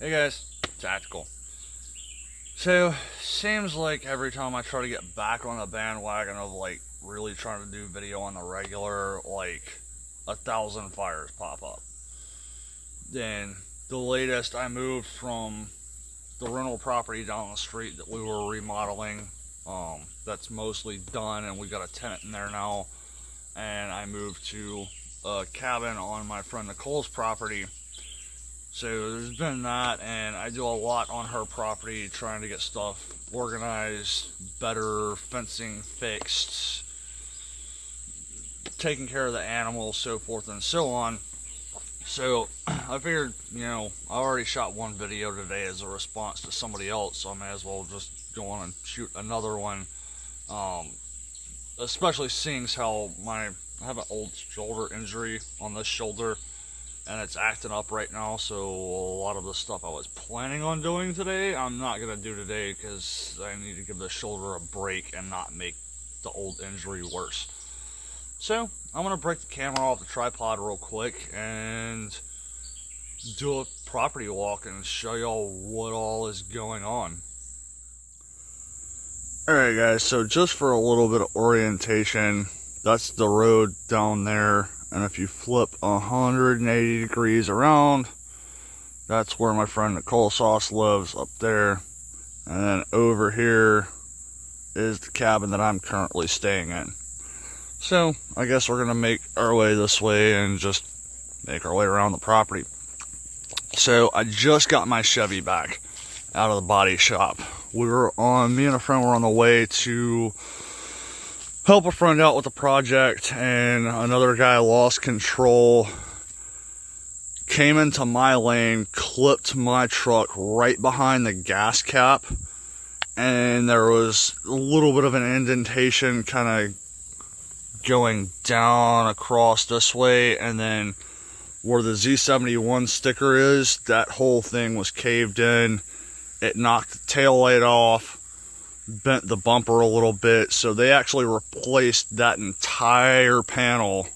Hey guys, Tactical. So, seems like every time I try to get back on the bandwagon of like really trying to do video on the regular, like 1,000 fires pop up. Then the latest, I moved from the rental property down the street that we were remodeling. That's mostly done, and we got a tenant in there now. And I moved to a cabin on my friend Nicole's property. So there's been that, and I do a lot on her property trying to get stuff organized, better, fencing fixed, taking care of the animals, so forth and so on. So I figured, I already shot one video today as a response to somebody else, so I may as well just go on and shoot another one. Especially seeing how I have an old shoulder injury on this shoulder, and it's acting up right now, so a lot of the stuff I was planning on doing today, I'm not going to do today because I need to give the shoulder a break and not make the old injury worse. So, I'm going to break the camera off the tripod real quick and do a property walk and show y'all what all is going on. Alright guys, so just for a little bit of orientation, that's the road down there. And if you flip 180 degrees around, that's where my friend Nicole Sauce lives, up there. And then over here is the cabin that I'm currently staying in. So I guess we're gonna make our way this way and just make our way around the property. So I just got my Chevy back out of the body shop. Me and a friend were on the way to help a friend out with the project, and another guy lost control, came into my lane, clipped my truck right behind the gas cap, and there was a little bit of an indentation kind of going down across this way, and then where the Z71 sticker is, that whole thing was caved in. It knocked the tail light off, bent the bumper a little bit, so they actually replaced that entire panel.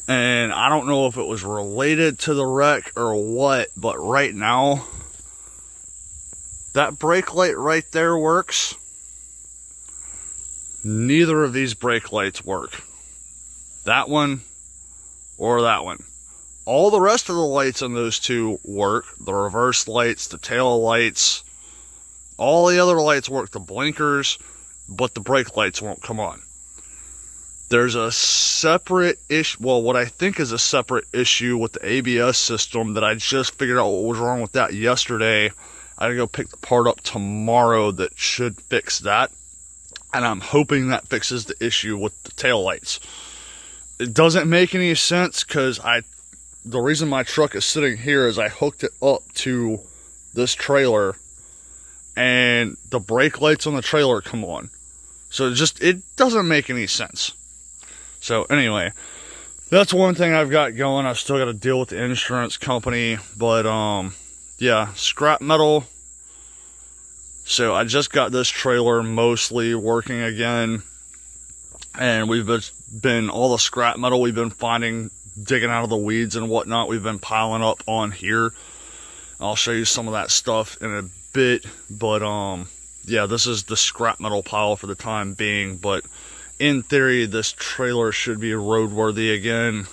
And I don't know if it was related to the wreck or what, but right now that brake light right there works. Neither of these brake lights work, that one or that one. All the rest of the lights in those two work, the reverse lights, the tail lights. All the other lights work, the blinkers, but the brake lights won't come on. There's a separate issue, well, what I think is a separate issue with the ABS system that I just figured out what was wrong with that yesterday. I gotta go pick the part up tomorrow that should fix that. And I'm hoping that fixes the issue with the tail lights. It doesn't make any sense because the reason my truck is sitting here is I hooked it up to this trailer, and the brake lights on the trailer come on. So it doesn't make any sense. So anyway, that's one thing I've got going. I've still got to deal with the insurance company, but yeah, scrap metal. So I just got this trailer mostly working again, and we've been all the scrap metal we've been finding, digging out of the weeds and whatnot, we've been piling up on here. I'll show you some of that stuff in a bit, but yeah, this is the scrap metal pile for the time being, but in theory this trailer should be roadworthy again.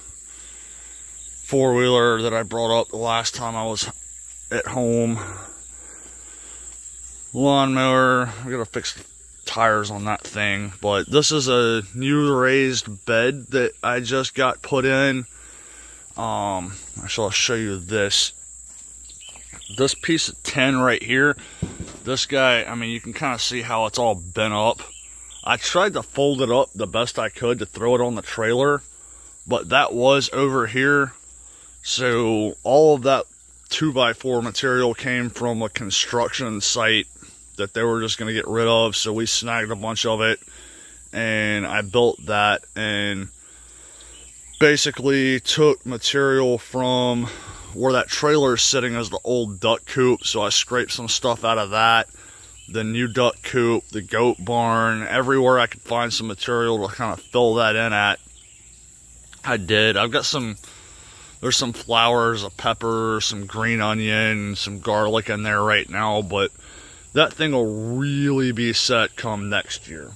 Four-wheeler that I brought up the last time I was at home, lawnmower, I gotta fix the tires on that thing. But this is a new raised bed that I just got put in. I shall show you this piece of tin right here. This guy, I mean, you can kind of see how it's all bent up. I tried to fold it up the best I could to throw it on the trailer, but that was over here. So all of that 2x4 material came from a construction site that they were just going to get rid of, so we snagged a bunch of it, and I built that, and basically took material from where that trailer is sitting as the old duck coop, so I scraped some stuff out of that, the new duck coop, the goat barn, everywhere I could find some material to kind of fill that in at, I did. I've got some There's some flowers, a pepper, some green onion, some garlic in there right now, but that thing will really be set come next year.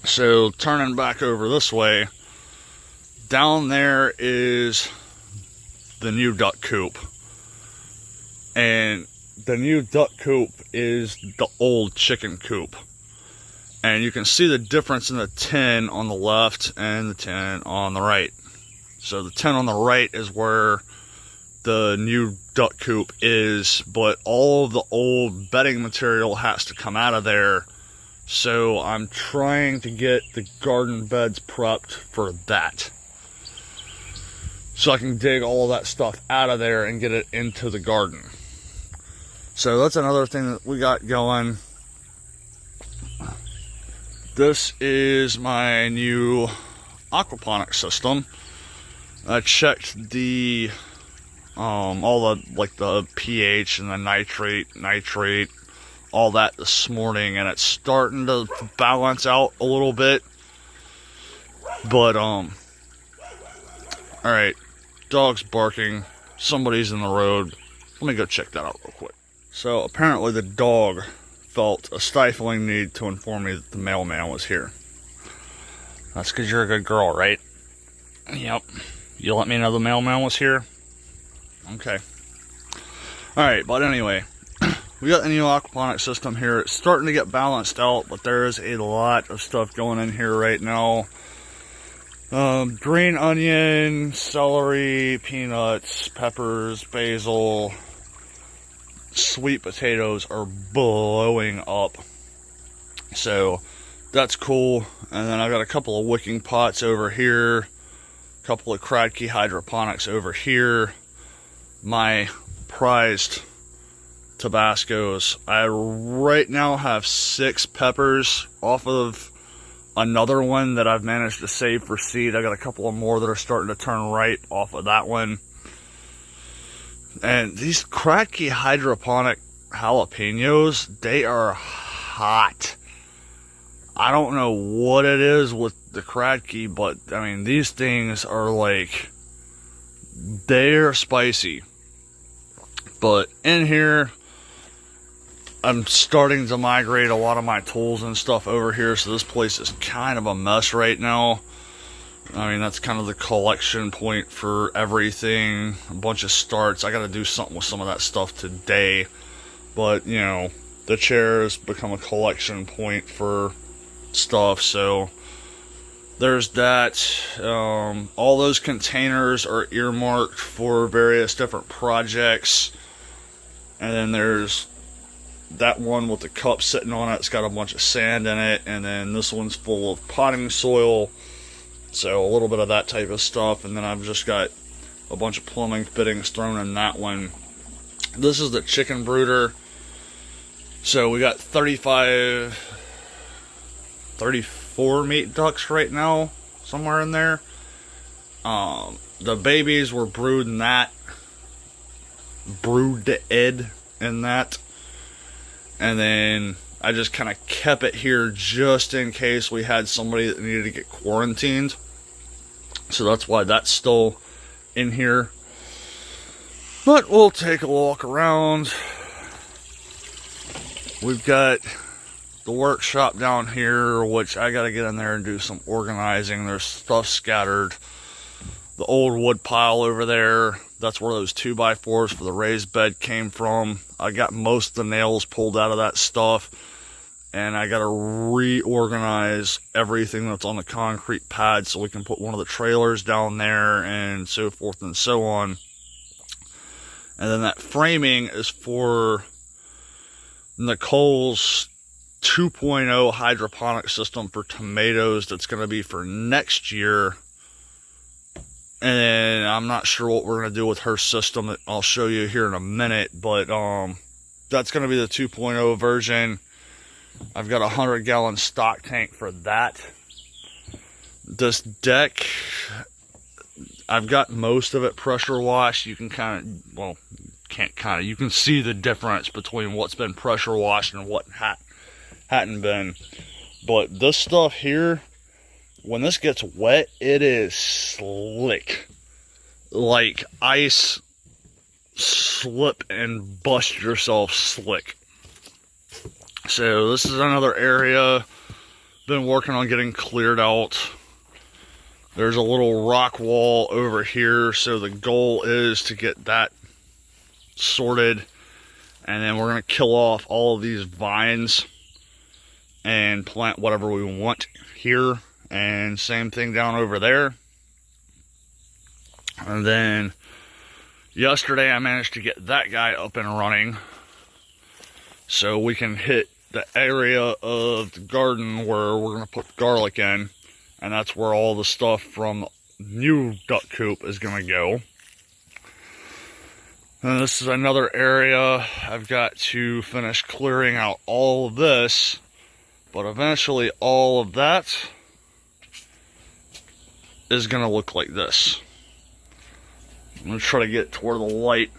So turning back over this way, down there is the new duck coop. And the new duck coop is the old chicken coop. And you can see the difference in the tin on the left and the tin on the right. So the tin on the right is where the new duck coop is, but all of the old bedding material has to come out of there. So I'm trying to get the garden beds prepped for that. So I can dig all of that stuff out of there and get it into the garden. So that's another thing that we got going. This is my new aquaponics system. I checked the all the like the pH and the nitrate, all that this morning, and it's starting to balance out a little bit. But all right, dog's barking. Somebody's in the road. Let me go check that out real quick. So apparently the dog felt a stifling need to inform me that the mailman was here. That's because you're a good girl, right? Yep. You let me know the mailman was here? Okay. Alright, but anyway, we got the new aquaponics system here. It's starting to get balanced out, but there is a lot of stuff going in here right now. Green onion, celery, peanuts, peppers, basil, sweet potatoes are blowing up. So that's cool. And then I got a couple of wicking pots over here, a couple of Kratky hydroponics over here, my prized Tabascos. I right now have 6 peppers off of another one that I've managed to save for seed. I got a couple of more that are starting to turn right off of that one. And these Kratky hydroponic jalapenos, they are hot. I don't know what it is with the Kratky, but I mean, these things are like, they're spicy. But in here, I'm starting to migrate a lot of my tools and stuff over here, so this place is kind of a mess right now. I mean, that's kind of the collection point for everything. A bunch of starts. I got to do something with some of that stuff today. But, you know, the chair has become a collection point for stuff, so there's that. All those containers are earmarked for various different projects. And then there's that one with the cup sitting on it. It's got a bunch of sand in it. And then this one's full of potting soil. So a little bit of that type of stuff. And then I've just got a bunch of plumbing fittings thrown in that one. This is the chicken brooder. So we got 34 meat ducks right now, somewhere in there. The babies were brooded in that. And then I just kind of kept it here just in case we had somebody that needed to get quarantined. So that's why that's still in here. But we'll take a walk around. We've got the workshop down here, which I got to get in there and do some organizing. There's stuff scattered. The old wood pile over there, that's where those 2x4s for the raised bed came from. I got most of the nails pulled out of that stuff, and I got to reorganize everything that's on the concrete pad so we can put one of the trailers down there and so forth and so on. And then that framing is for Nicole's 2.0 hydroponic system for tomatoes that's going to be for next year. And I'm not sure what we're going to do with her system that I'll show you here in a minute, but that's going to be the 2.0 version. I've got a 100-gallon stock tank for that. This deck, I've got most of it pressure washed. You can kind of, well, you can see the difference between what's been pressure washed and what hadn't been. But this stuff here, when this gets wet, it is slick. like ice slip and bust yourself slick. So this is another area been working on getting cleared out. There's a little rock wall over here, so the goal is to get that sorted, and then we're going to kill off all of these vines and plant whatever we want here, and same thing down over there. And then yesterday I managed to get that guy up and running so we can hit the area of the garden where we're going to put garlic in, and that's where all the stuff from the new duck coop is going to go. And this is another area I've got to finish clearing out all of this, but eventually all of that is going to look like this. I'm going to try to get to where the light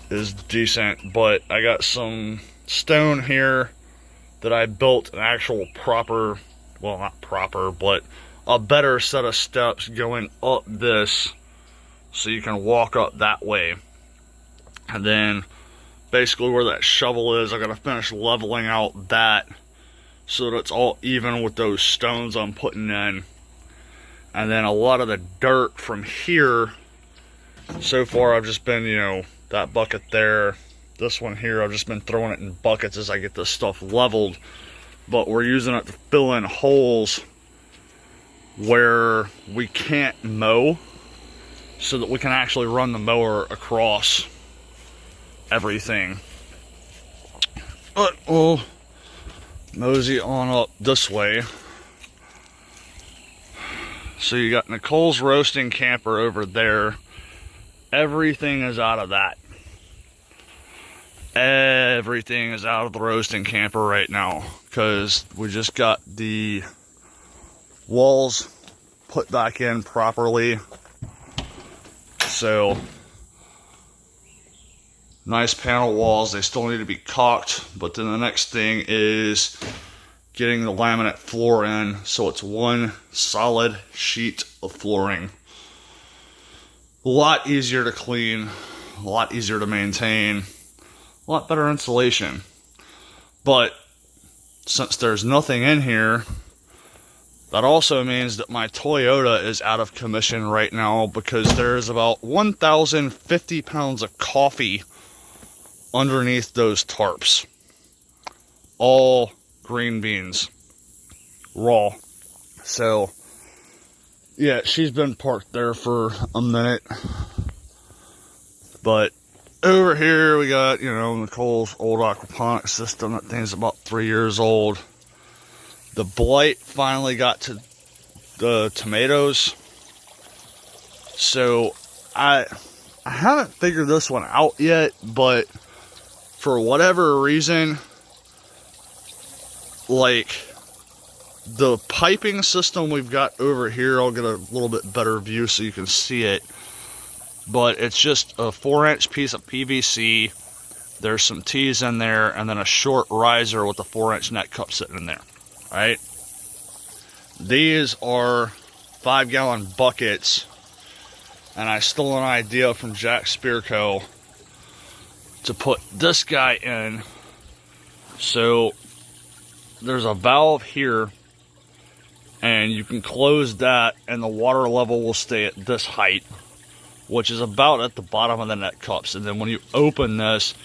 is decent, but I got some stone here that I built an actual proper, well, not proper, but a better set of steps going up this, so you can walk up that way. And then basically where that shovel is, I gotta finish leveling out that so that it's all even with those stones I'm putting in. And then a lot of the dirt from here, so far I've just been, you know, that bucket there, this one here, I've just been throwing it in buckets as I get this stuff leveled. But we're using it to fill in holes where we can't mow, so that we can actually run the mower across everything. But we'll mosey on up this way. So you got Nicole's roasting camper over there. Everything is out of that. Everything is out of the roasting camper right now, because we just got the walls put back in properly. So nice panel walls, they still need to be caulked, but then the next thing is getting the laminate floor in so it's one solid sheet of flooring. A lot easier to clean, a lot easier to maintain, a lot better insulation. But since there's nothing in here, that also means that my Toyota is out of commission right now, because there's about 1,050 pounds of coffee underneath those tarps. All green beans, raw. So yeah, she's been parked there for a minute. But over here we got, you know, Nicole's old aquaponics system. That thing's about 3 years old. The blight finally got to the tomatoes. So I haven't figured this one out yet, but for whatever reason, like the piping system we've got over here, I'll get a little bit better view so you can see it, but it's just a 4-inch piece of PVC. There's some T's in there, and then a short riser with a 4-inch neck cup sitting in there. Right? These are 5-gallon buckets, and I stole an idea from Jack Spearco to put this guy in. So there's a valve here, and you can close that, and the water level will stay at this height, which is about at the bottom of the neck cups. And then when you open this,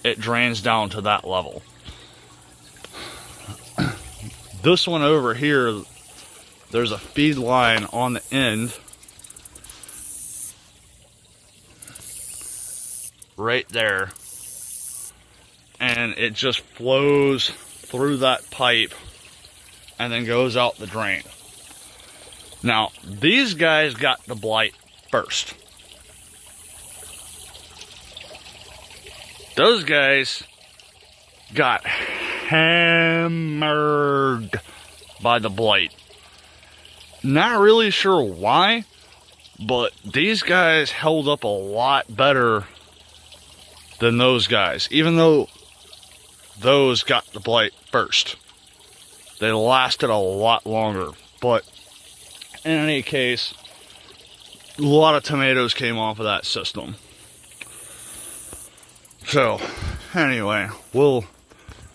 it drains down to that level. This one over here, there's a feed line on the end right there, and it just flows through that pipe and then goes out the drain. Now, these guys got the blight first. Those guys got hammered by the blight. Not really sure why, but these guys held up a lot better than those guys, even though those got the blight first. They lasted a lot longer. But in any case, a lot of tomatoes came off of that system. So, anyway, we'll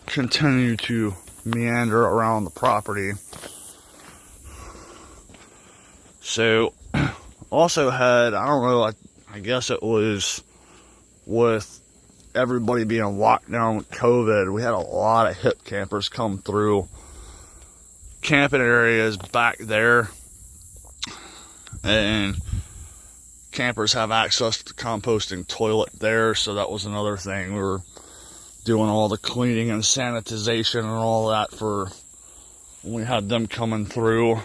continue to meander around the property. So, also had, I don't know, I guess it was with everybody being locked down with COVID, we had a lot of hip campers come through camping areas back there, and campers have access to the composting toilet there, so that was another thing. We were doing all the cleaning and sanitization and all that for when we had them coming through.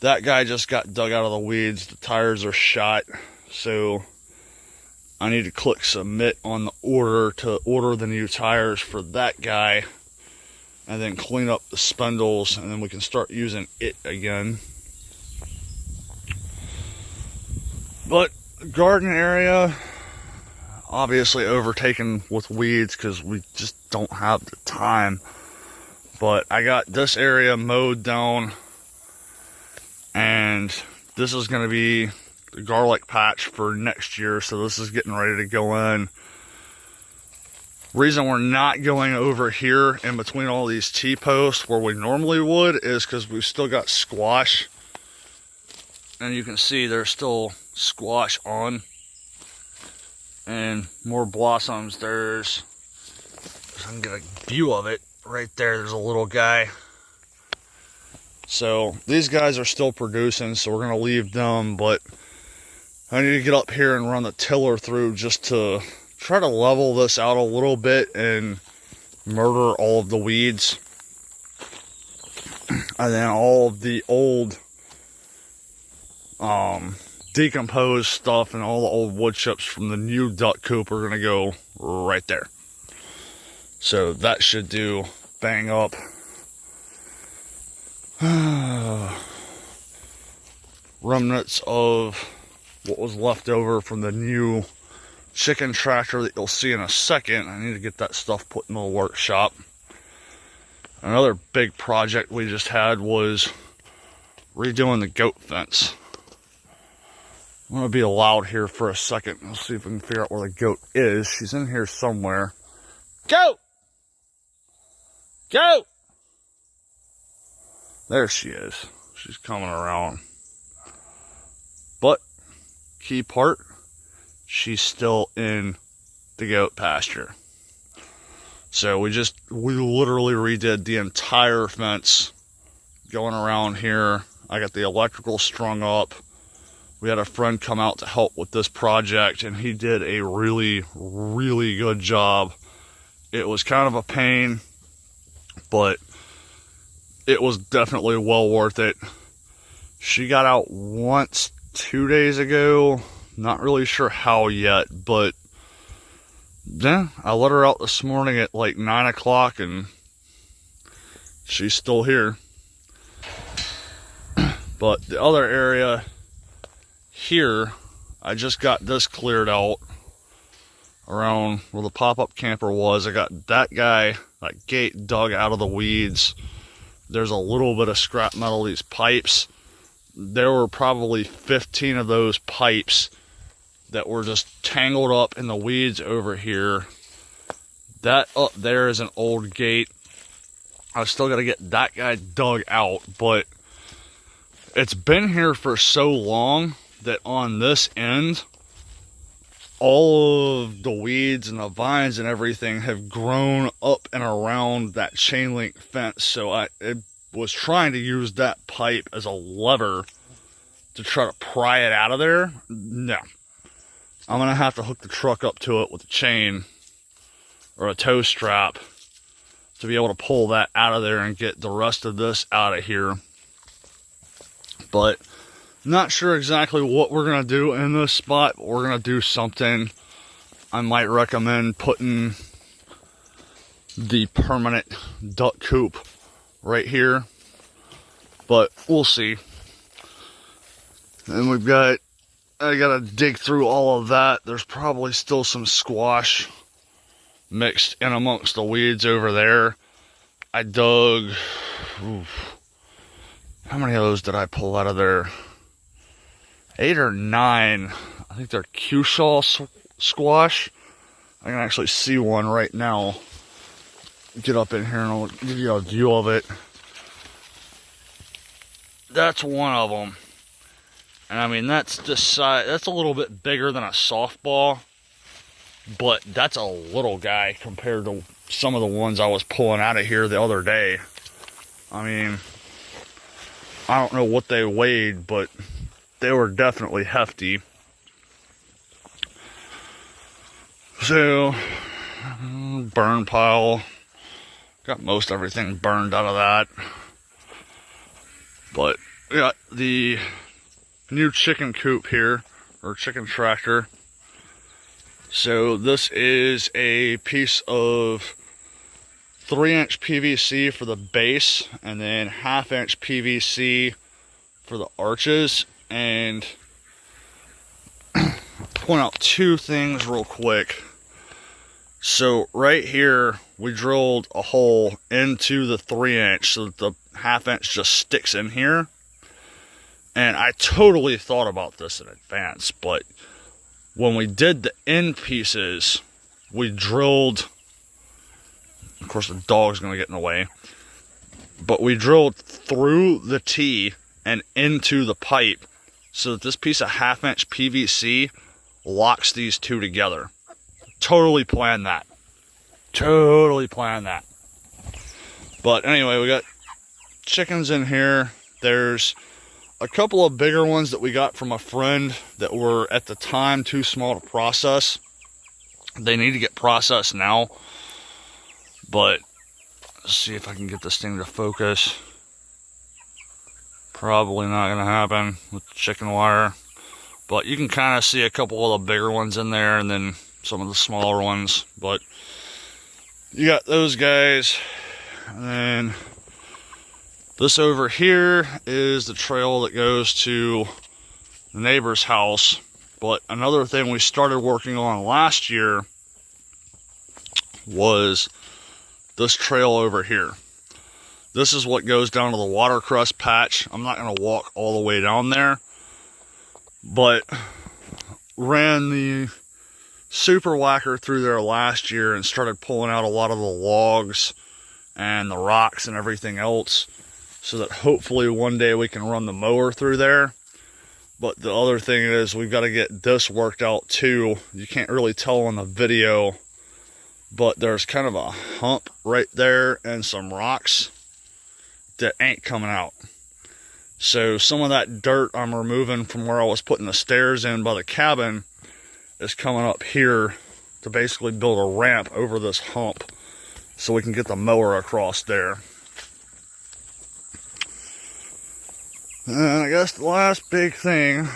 That guy just got dug out of the weeds. The tires are shot, so I need to click submit on the order to order the new tires for that guy, and then clean up the spindles, and then we can start using it again. But garden area, obviously overtaken with weeds because we just don't have the time. But I got this area mowed down, and this is going to be the garlic patch for next year, so this is getting ready to go in. Reason we're not going over here in between all these T-posts where we normally would is because we've still got squash, and you can see there's still squash on and more blossoms. There's, I can get a view of it right there. There's a little guy. So these guys are still producing, so we're going to leave them, but I need to get up here and run the tiller through just to try to level this out a little bit and murder all of the weeds. And then all of the old decomposed stuff and all the old wood chips from the new duck coop are going to go right there. So that should do bang up. Remnants of what was left over from the new chicken tractor that you'll see in a second. I need to get that stuff put in the workshop. Another big project we just had was redoing the goat fence. I'm going to be loud here for a second. Let's see if we can figure out where the goat is. She's in here somewhere. Goat! Goat! There she is. She's coming around. But, key part, she's still in the goat pasture. So we literally redid the entire fence going around here. I got the electrical strung up. We had a friend come out to help with this project, and he did a really, really good job. It was kind of a pain, but it was definitely well worth it. She got out once 2 days ago. Not really sure how yet, but yeah, I let her out this morning at like 9 o'clock, and she's still here. But the other area here, I just got this cleared out around where the pop-up camper was. I got that gate dug out of the weeds. There's a little bit of scrap metal, these pipes. There were probably 15 of those pipes that were just tangled up in the weeds over here. That up there is an old gate. I've still got to get that guy dug out, but it's been here for so long that on this end, all of the weeds and the vines and everything have grown up and around that chain link fence. So I was trying to use that pipe as a lever to try to pry it out of there. No. I'm going to have to hook the truck up to it with a chain or a tow strap to be able to pull that out of there and get the rest of this out of here. But not sure exactly what we're going to do in this spot, but we're going to do something. I might recommend putting the permanent duck coop right here, but we'll see. And I got to dig through all of that. There's probably still some squash mixed in amongst the weeds over there. I dug, how many of those did I pull out of there? 8 or 9. I think they're Cushaw squash. I can actually see one right now. Get up in here and I'll give you a view of it. That's one of them. And I mean, that's the size, that's a little bit bigger than a softball, but that's a little guy compared to some of the ones I was pulling out of here the other day. I mean, I don't know what they weighed, but they were definitely hefty. So, burn pile. Got most everything burned out of that. But we got the new chicken coop here, or chicken tractor. So this is a piece of 3-inch PVC for the base, and then 1/2-inch PVC for the arches. And point out two things real quick. So right here, we drilled a hole into the 3-inch so that the 1/2-inch just sticks in here. And I totally thought about this in advance, but when we did the end pieces, we drilled, of course the dog's gonna get in the way, but we drilled through the T and into the pipe so that this piece of 1/2-inch PVC locks these two together. Totally planned that. Totally planned that. But anyway, we got chickens in here. There's a couple of bigger ones that we got from a friend that were at the time too small to process. They need to get processed now. But let's see if I can get this thing to focus. Probably not gonna happen with chicken wire. But you can kind of see a couple of the bigger ones in there and then some of the smaller ones. But you got those guys. And then this over here is the trail that goes to the neighbor's house. But another thing we started working on last year was this trail over here. This is what goes down to the watercress patch. I'm not going to walk all the way down there, but ran the super whacker through there last year and started pulling out a lot of the logs and the rocks and everything else, so that hopefully one day we can run the mower through there. But the other thing is we've got to get this worked out too. You can't really tell on the video, but there's kind of a hump right there and some rocks that ain't coming out. So some of that dirt I'm removing from where I was putting the stairs in by the cabin is coming up here to basically build a ramp over this hump so we can get the mower across there. And I guess the last big thing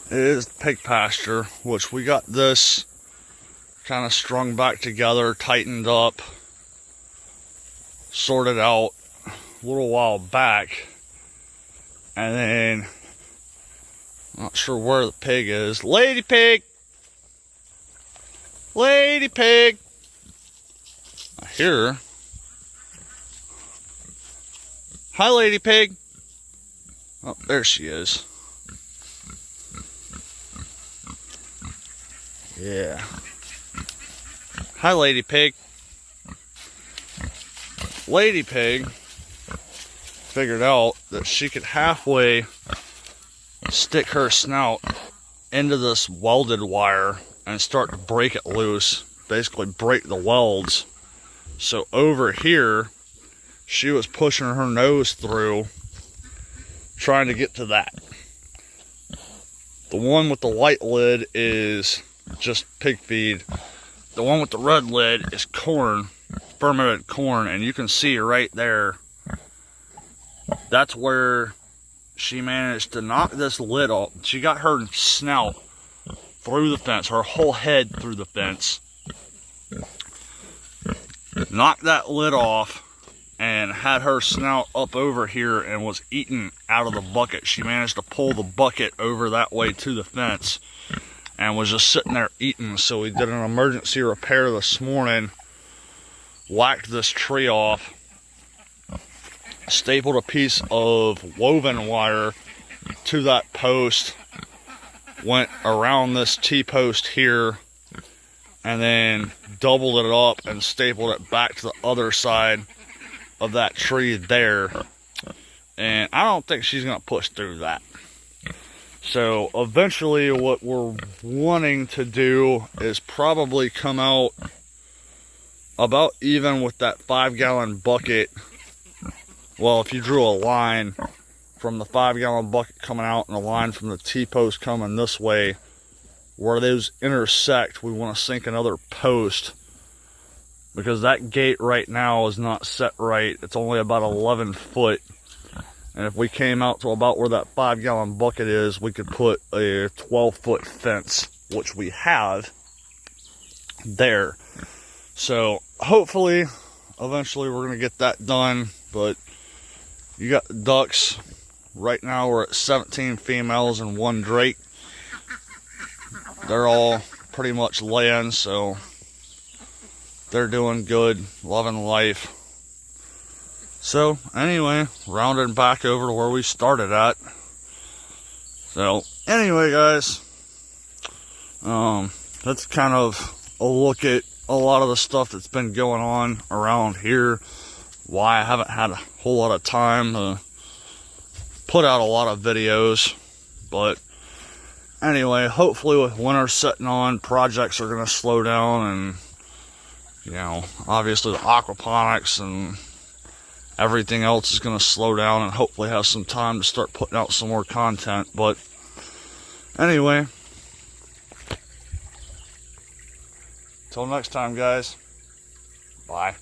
is the pig pasture, which we got this kind of strung back together, tightened up, sorted out a little while back. And then, I'm not sure where the pig is. Lady pig! Lady pig! I hear her. Hi, lady pig! Oh, there she is. Yeah. Hi, lady pig. Lady pig figured out that she could halfway stick her snout into this welded wire and start to break it loose, basically break the welds. So over here, she was pushing her nose through, trying to get to that. The one with the white lid is just pig feed. The one with the red lid is corn, fermented corn, and you can see right there, that's where she managed to knock this lid off. She got her snout through the fence, her whole head through the fence, knocked that lid off, and had her snout up over here and was eating out of the bucket. She managed to pull the bucket over that way to the fence and was just sitting there eating. So we did an emergency repair this morning, whacked this tree off, stapled a piece of woven wire to that post, went around this T-post here, and then doubled it up and stapled it back to the other side of that tree there. And I don't think she's going to push through that. So eventually what we're wanting to do is probably come out about even with that 5-gallon bucket. Well, if you drew a line from the 5-gallon bucket coming out and a line from the T-post coming this way, where those intersect, we want to sink another post, because that gate right now is not set right. It's only about 11 foot. And if we came out to about where that 5-gallon bucket is, we could put a 12-foot fence, which we have there. So hopefully, eventually we're going to get that done. But you got the ducks. Right now we're at 17 females and 1 drake. They're all pretty much laying, so they're doing good, loving life. So anyway, rounding back over to where we started at. So anyway, guys, that's kind of a look at a lot of the stuff that's been going on around here. Why I haven't had a whole lot of time to put out a lot of videos. But anyway, hopefully with winter setting on, projects are going to slow down, and you know, obviously the aquaponics and everything else is going to slow down, and hopefully have some time to start putting out some more content. But anyway, till next time, guys. Bye.